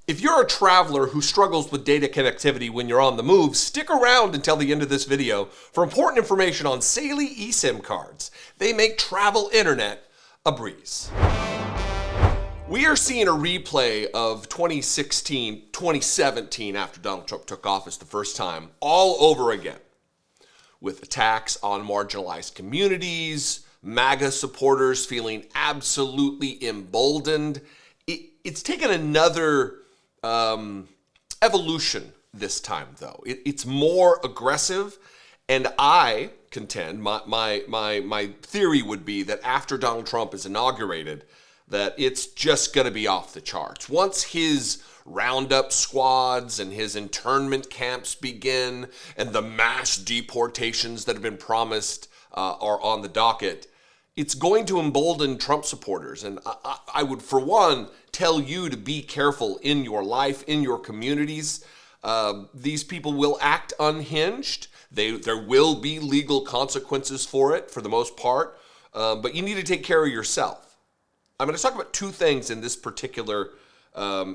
If you're a traveler who struggles with data connectivity when you're on the move, stick around until the end of this video for important information on Saley eSIM cards. They make travel internet a breeze. We are seeing a replay of 2016, 2017 after Donald Trump took office the first time all over again, with attacks on marginalized communities, MAGA supporters feeling absolutely emboldened. It's taken another evolution this time, though. It's more aggressive, and I contend, my theory would be that after Donald Trump is inaugurated, that it's just going to be off the charts. Once his roundup squads and his internment camps begin, and the mass deportations that have been promised are on the docket, it's going to embolden Trump supporters. And I would, for one, tell you to be careful in your life, in your communities. These people will act unhinged. There will be legal consequences for it, for the most part. But you need to take care of yourself. I'm going to talk about two things in this particular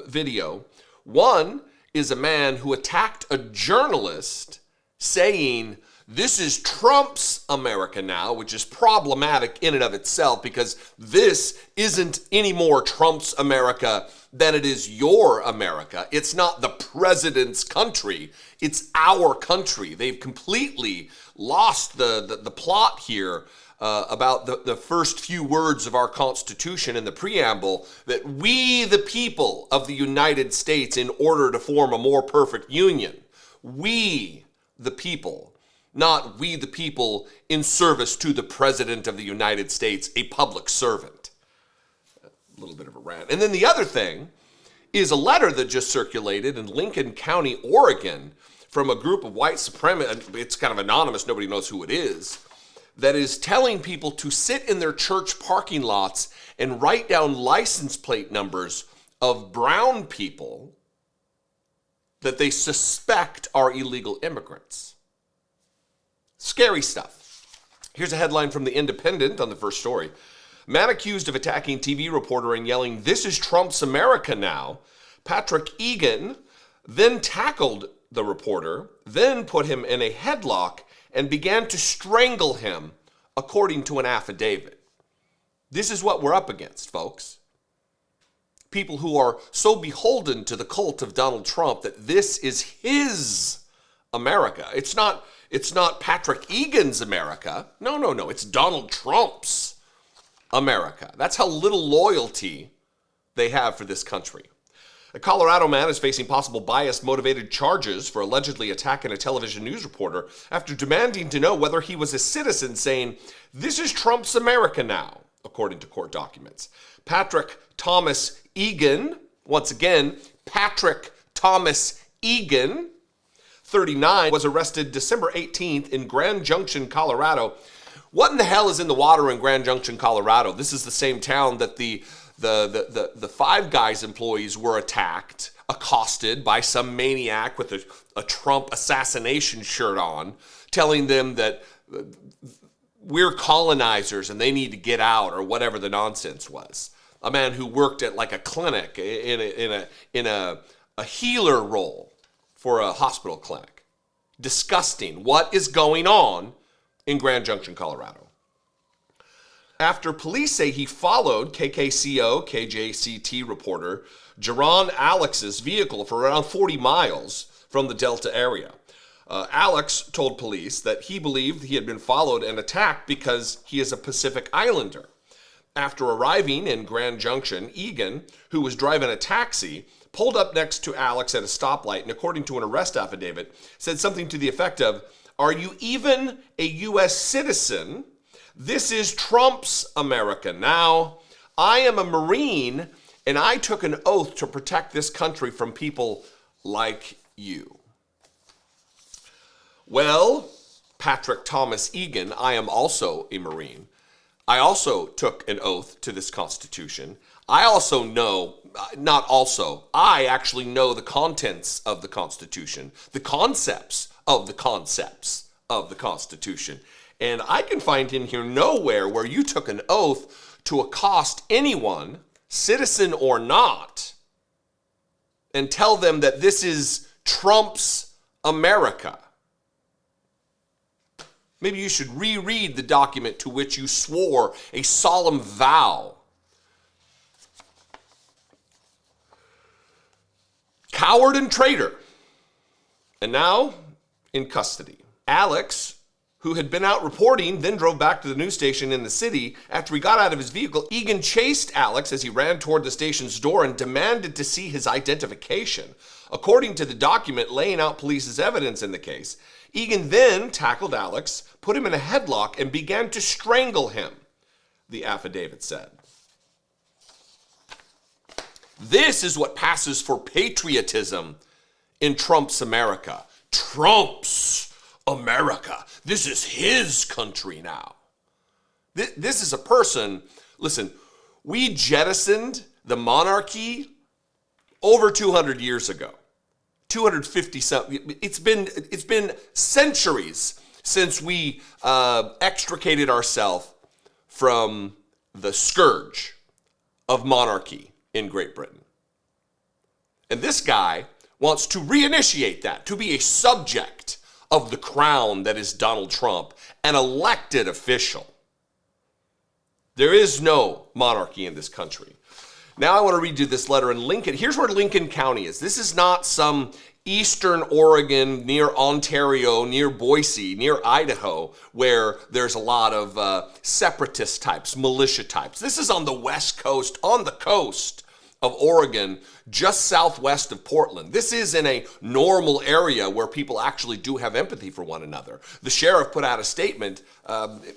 video. One is a man who attacked a journalist saying, "This is Trump's America now," which is problematic in and of itself, because this isn't any more Trump's America than it is your America. It's not the president's country. It's our country. They've completely lost the plot here about the first few words of our Constitution in the preamble, that we, the people of the United States, in order to form a more perfect union. We, the people. Not we the people in service to the President of the United States, a public servant. A little bit of a rant. And then the other thing is a letter that just circulated in Lincoln County, Oregon, from a group of white supremacists. It's kind of anonymous, nobody knows who it is, that is telling people to sit in their church parking lots and write down license plate numbers of brown people that they suspect are illegal immigrants. Scary stuff. Here's a headline from The Independent on the first story. Man accused of attacking TV reporter and yelling, "This is Trump's America now." Patrick Egan then tackled the reporter, then put him in a headlock and began to strangle him, according to an affidavit. This is what we're up against, folks. People who are so beholden to the cult of Donald Trump that this is his America. It's not Patrick Egan's America. No. It's Donald Trump's America. That's how little loyalty they have for this country. A Colorado man is facing possible bias-motivated charges for allegedly attacking a television news reporter after demanding to know whether he was a citizen, saying, "This is Trump's America now," according to court documents. Patrick Thomas Egan, once again, Patrick Thomas Egan, 39, was arrested December 18th in Grand Junction, Colorado. What in the hell is in the water in Grand Junction, Colorado? This is the same town that the Five Guys employees were attacked, accosted by some maniac with a Trump assassination shirt on, telling them that we're colonizers and they need to get out, or whatever the nonsense was. A man who worked at like a clinic in a healer role for a hospital clinic. Disgusting. What is going on in Grand Junction, Colorado? After police say he followed KJCT reporter Jaron Alex's vehicle for around 40 miles from the Delta area. Alex told police that he believed he had been followed and attacked because he is a Pacific Islander. After arriving in Grand Junction, Egan, who was driving a taxi, pulled up next to Alex at a stoplight and, according to an arrest affidavit, said something to the effect of, "Are you even a U.S. citizen? This is Trump's America now. I am a Marine, and I took an oath to protect this country from people like you." Well, Patrick Thomas Egan, I am also a Marine. I also took an oath to this Constitution. I also know, I actually know the contents of the Constitution, the concepts of the Constitution. And I can find in here nowhere where you took an oath to accost anyone, citizen or not, and tell them that this is Trump's America. Maybe you should reread the document to which you swore a solemn vow. Coward and traitor. And now in custody. Alex, who had been out reporting, then drove back to the news station in the city. After he got out of his vehicle, Egan chased Alex as he ran toward the station's door and demanded to see his identification. According to the document laying out police's evidence in the case, Egan then tackled Alex, put him in a headlock, and began to strangle him, the affidavit said. This is what passes for patriotism in Trump's America. Trump's America. This is his country now. This is a person, listen, we jettisoned the monarchy over 200 years ago. 250 something. It's been centuries since we extricated ourselves from the scourge of monarchy in Great Britain. And this guy wants to reinitiate that, to be a subject of the crown that is Donald Trump, an elected official. There is no monarchy in this country. Now I want to read you this letter in Lincoln. Here's where Lincoln County is. This is not some eastern Oregon, near Ontario, near Boise, near Idaho, where there's a lot of separatist types, militia types. This is on the west coast, on the coast of Oregon, just southwest of Portland. This is in a normal area where people actually do have empathy for one another. The sheriff put out a statement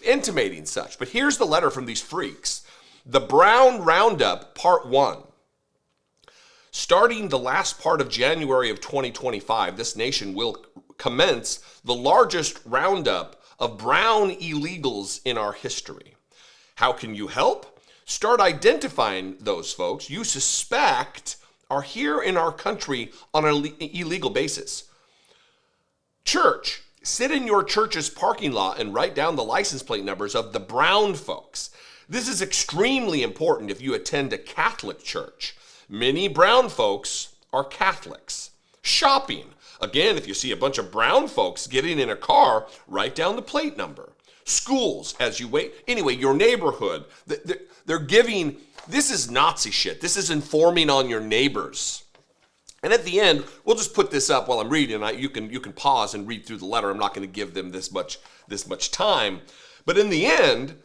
intimating such. But here's the letter from these freaks. The Brown Roundup, Part 1. Starting the last part of January of 2025, this nation will commence the largest roundup of brown illegals in our history. How can you help? Start identifying those folks you suspect are here in our country on an illegal basis. Church, sit in your church's parking lot and write down the license plate numbers of the brown folks. This is extremely important if you attend a Catholic church. Many brown folks are Catholics. Shopping. Again, if you see a bunch of brown folks getting in a car, write down the plate number. Schools, as you wait. Anyway, your neighborhood. They're giving, this is Nazi shit. This is informing on your neighbors. And at the end, we'll just put this up while I'm reading. You can pause and read through the letter. I'm not going to give them this much time. But in the end,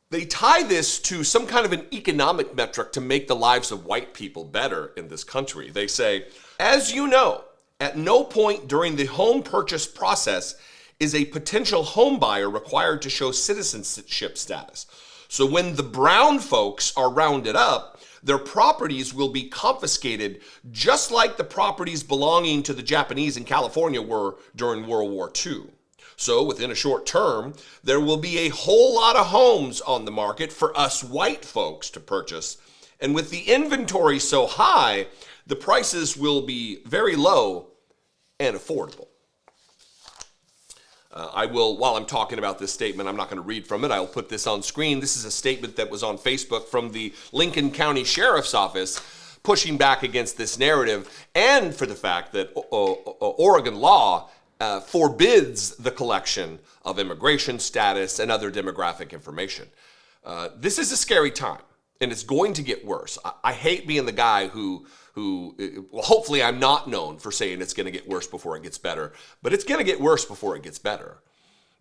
they tie this to some kind of an economic metric to make the lives of white people better in this country. They say, as you know, at no point during the home purchase process is a potential home buyer required to show citizenship status. So when the brown folks are rounded up, their properties will be confiscated just like the properties belonging to the Japanese in California were during World War II. So within a short term, there will be a whole lot of homes on the market for us white folks to purchase. And with the inventory so high, the prices will be very low and affordable. I will, while I'm talking about this statement, I'm not going to read from it. I'll put this on screen. This is a statement that was on Facebook from the Lincoln County Sheriff's Office pushing back against this narrative and for the fact that Oregon law forbids the collection of immigration status and other demographic information. This is a scary time, and it's going to get worse. I hate being the guy who well, hopefully I'm not known for saying it's going to get worse before it gets better, but it's going to get worse before it gets better.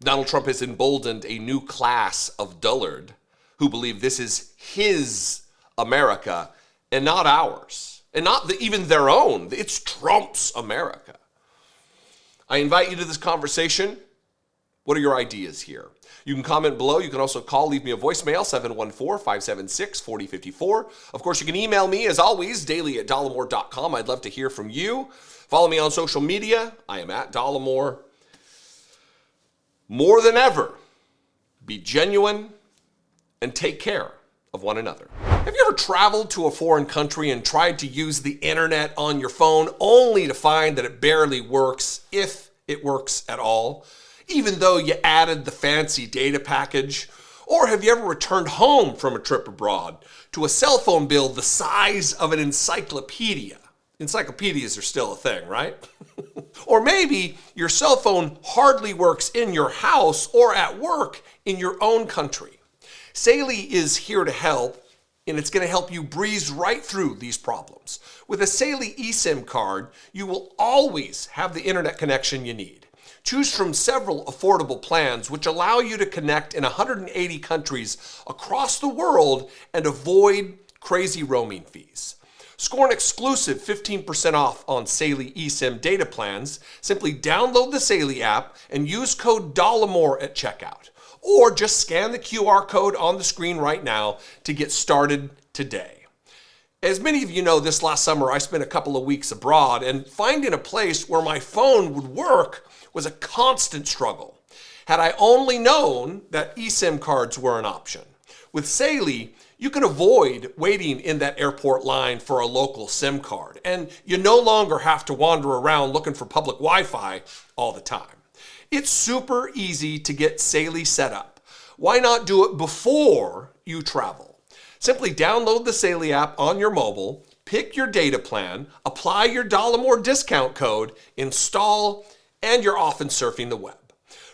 Donald Trump has emboldened a new class of dullard who believe this is his America and not ours, and not even their own. It's Trump's America. I invite you to this conversation. What are your ideas here? You can comment below. You can also call, leave me a voicemail, 714-576-4054. Of course, you can email me, as always, daily@dollemore.com. I'd love to hear from you. Follow me on social media. I am at Dollemore. More than ever, be genuine and take care of one another. Have you ever traveled to a foreign country and tried to use the internet on your phone only to find that it barely works, if it works at all, even though you added the fancy data package? Or have you ever returned home from a trip abroad to a cell phone bill the size of an encyclopedia encyclopedias are still a thing, right? Or maybe your cell phone hardly works in your house or at work in your own country. Saley is here to help, and it's going to help you breeze right through these problems. With a Saley eSIM card, you will always have the internet connection you need. Choose from several affordable plans which allow you to connect in 180 countries across the world and avoid crazy roaming fees. Score an exclusive 15% off on Saley eSIM data plans. Simply download the Saley app and use code Dollemore at checkout. Or just scan the QR code on the screen right now to get started today. As many of you know, this last summer I spent a couple of weeks abroad, and finding a place where my phone would work was a constant struggle. Had I only known that eSIM cards were an option. With Saley, you can avoid waiting in that airport line for a local SIM card, and you no longer have to wander around looking for public Wi-Fi all the time. It's super easy to get Saley set up. Why not do it before you travel? Simply download the Saley app on your mobile, pick your data plan, apply your Dollemore discount code, install, and you're off and surfing the web.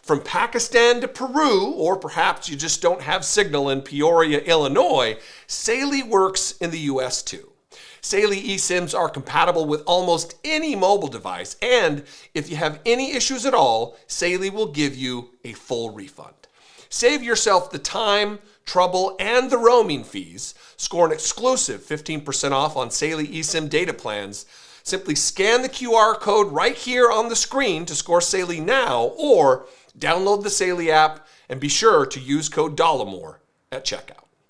From Pakistan to Peru, or perhaps you just don't have signal in Peoria, Illinois, Saley works in the US too. Saley eSIMs are compatible with almost any mobile device, and if you have any issues at all, Saley will give you a full refund. Save yourself the time, trouble, and the roaming fees. Score an exclusive 15% off on Saley eSIM data plans. Simply scan the QR code right here on the screen to score Saley now, or download the Saley app and be sure to use code Dollemore at checkout.